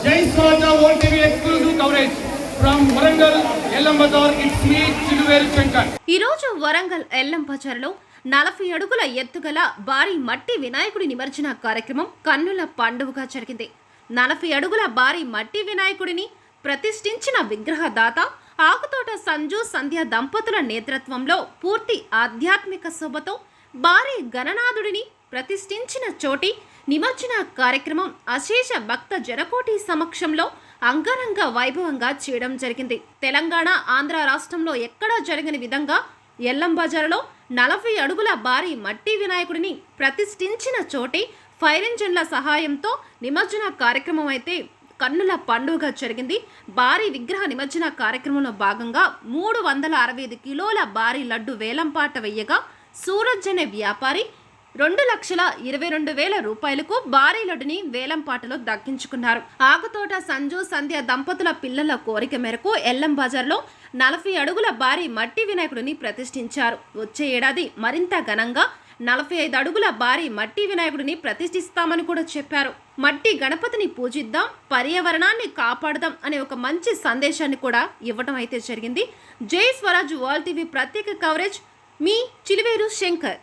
Jai Swaja World TV exclusive coverage from Warangal Ellam Bazar. It's me, Chiluveru Shankar. ఈ రోజు వరంగల్ ఎల్లం బజార్లో 40 అడుగుల ఎత్తుగల భారీ మట్టి వినాయకుడి నిమజ్జన కార్యక్రమం కన్నుల పండుగగా జరిగింది. 40 అడుగుల భారీ మట్టి వినాయకుడిని ప్రతిష్ఠించిన విగ్రహదాత ఆకుతోట సంజు సంధ్య దంపతుల నేతృత్వంలో పూర్తి ఆధ్యాత్మిక శోభతో భారీ గణనాథుడిని ప్రతిష్ఠించిన చోటి నిమజ్జన కార్యక్రమం అశేష భక్త జనకోటి సమక్షంలో అంగరంగ వైభవంగా చేయడం జరిగింది. తెలంగాణ, ఆంధ్ర రాష్ట్రంలో ఎక్కడా జరగని విధంగా ఎల్లం బజారులో 40 అడుగుల భారీ మట్టి వినాయకుడిని ప్రతిష్ఠించిన చోటి ఫైర్ ఇంజన్ల సహాయంతో నిమజ్జన కార్యక్రమం అయితే కన్నుల పండుగ జరిగింది. భారీ విగ్రహ నిమజ్జన కార్యక్రమంలో భాగంగా 365 కిలోల భారీ లడ్డు వేలంపాట వేయగా సూరజ్ అనే వ్యాపారి 2,22,000 రూపాయలకు భారీ లడ్డుని వేలంపాటలో దక్కించుకున్నారు. ఆకుతోట సంజు సంధ్య దంపతుల పిల్లల కోరిక మేరకు ఎల్లం బజార్లో 40 అడుగుల భారీ మట్టి వినాయకుడిని ప్రతిష్ఠించారు. వచ్చే ఏడాది మరింత ఘనంగా 45 అడుగుల భారీ మట్టి వినాయకుడిని ప్రతిష్ఠిస్తామని కూడా చెప్పారు. మట్టి గణపతిని పూజిద్దాం, పర్యావరణాన్ని కాపాడదాం అనే ఒక మంచి సందేశాన్ని కూడా ఇవ్వడం అయితే జరిగింది. జై స్వరాజ్ వరల్డ్ టీవీ ప్రత్యేక కవరేజ్ మీ చిలువేరు శంకర్.